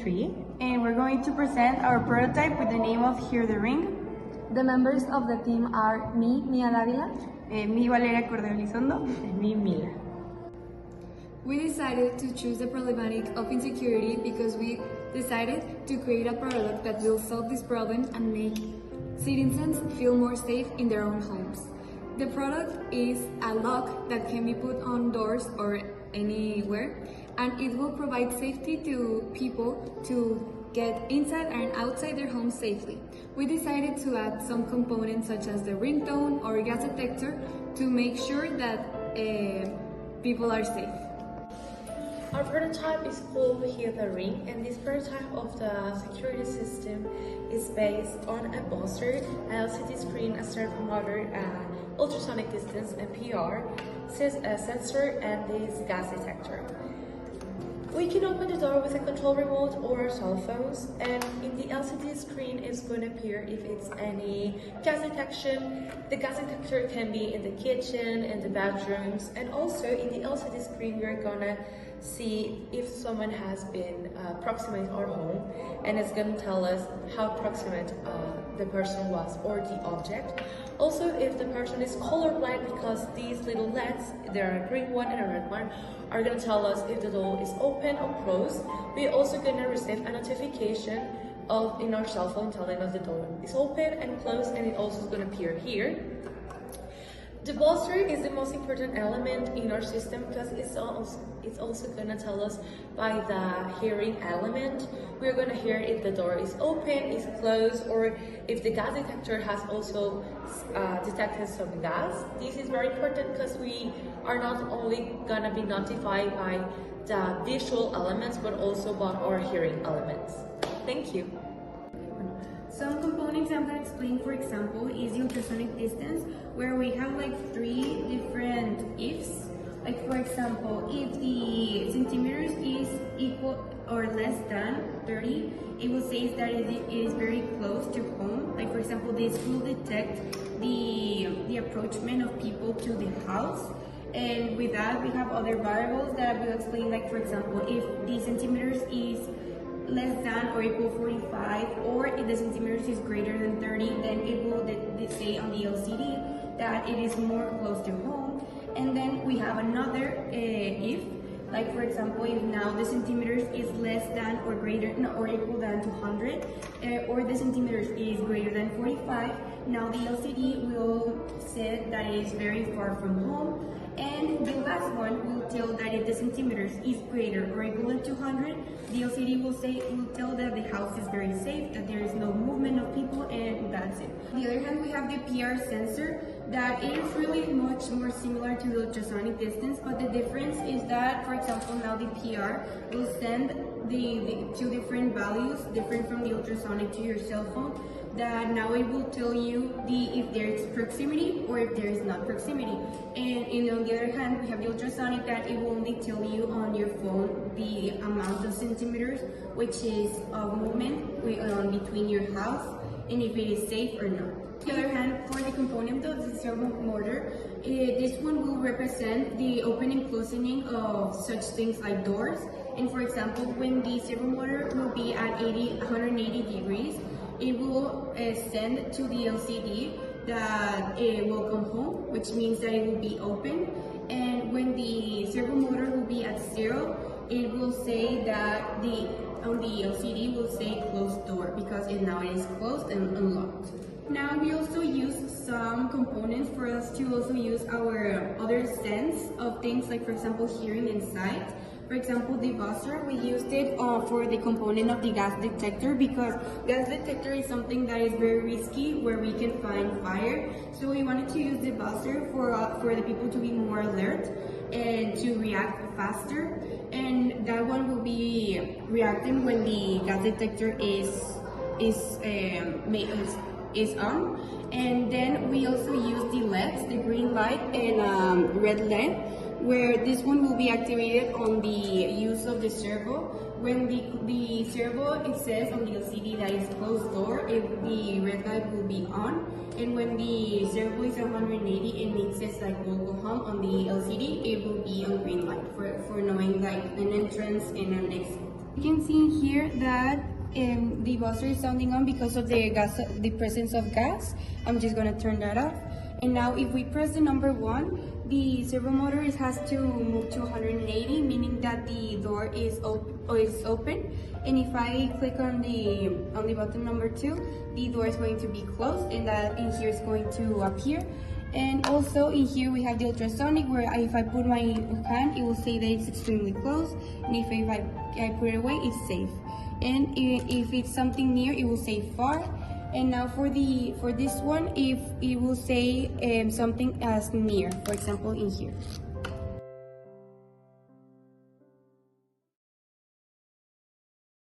3, and we're going to present our prototype with the name of Hear the Ring. The members of the team are me, Mia Davila, Me, Valeria Cordero Elizondo, and me, Mila. We decided to choose the problematic of insecurity because we decided to create a product that will solve this problem and make citizens feel more safe in their own homes. The product is a lock that can be put on doors or anywhere, and it will provide safety to people to get inside and outside their homes safely. We decided to add some components such as the ringtone or gas detector to make sure that people are safe. Our prototype is called Hear the Ring, and this prototype of the security system is based on a buzzer, an LCD screen, a servo motor, ultrasonic distance, a PR, a sensor, and this gas detector. We can open the door with a control remote or cell phones, and in the LCD screen is going to appear if it's any gas detection. The gas detector can be in the kitchen and the bedrooms, and also in the LCD screen we're gonna see if someone has been proximate our home, and it's going to tell us how proximate the person was or the object. Also, if the person is colorblind, because these little LEDs, there are a green one and a red one, are going to tell us if the door is open or closed. We're also going to receive a notification in our cell phone telling us the door is open and closed, and it also is going to appear here. The buzzer is the most important element in our system because it's also going to tell us by the hearing element. We're going to hear if the door is open, is closed, or if the gas detector has also detected some gas. This is very important because we are not only going to be notified by the visual elements but also by our hearing elements. Thank you. Some components I'm going to explain, for example, is the ultrasonic distance, where we have like 3 different ifs. Like, for example, if the centimeters is equal or less than 30, it will say that it is very close to home. Like, for example, this will detect the approachment of people to the house. And with that, we have other variables that I will explain. Like, for example, if the centimeters is less than or equal 45, or if the centimeters is greater than 30, then it will say on the LCD that it is more close to home. And then we have another if, like, for example, if now the centimeters is less than or greater or equal than 200, or the centimeters is greater than 45, now the LCD will say that it is very far from home. And the last one will tell that if the centimeters is greater or equal to 200, the LCD will tell that the house is very safe, that there is no movement of people, and that's it. On the other hand, we have the PR sensor, that it is really much more similar to the ultrasonic distance, but the difference is that, for example, now the PR will send the 2 different values, different from the ultrasonic, to your cell phone, that now it will tell you if there is proximity or if there is not proximity. And on the other hand, we have the ultrasonic, that it will only tell you on your phone the amount of centimeters, which is of movement between your house and if it is safe or not. On the other hand, for the component of the servo motor, this one will represent the opening and closing of such things like doors. And for example, when the servo motor will be at 180 degrees, it will send to the LCD that it will come home, which means that it will be open. And when the servo motor will be at 0, it will say that on the LCD will say closed door, because now it is closed and unlocked. Now we also use some components for us to also use our other sense of things, like, for example, hearing and sight. For example, the buzzer, we used it for the component of the gas detector, because gas detector is something that is very risky, where we can find fire. So we wanted to use the buzzer for the people to be more alert and to react faster. And that one will be reacting when the gas detector is on. And then we also use the LEDs, the green light and red LED, where this one will be activated on the use of the servo. When the servo, it says on the LCD that it's closed door, the red light will be on. And when the servo is 180 and it says like local home on the LCD, it will be on green light for knowing like an entrance and an exit. You can see here that the buzzer is sounding on because of the presence of gas. I'm just gonna turn that off. And now if we press the number 1, the servo motor has to move to 180, meaning that the door is open. And if I click on the button number 2, the door is going to be closed, and that in here is going to appear. And also in here we have the ultrasonic, where if I put my hand, it will say that it's extremely close, and if I put it away, it's safe. And if it's something near, it will say far. And now for this one, if it will say something as near, for example in here.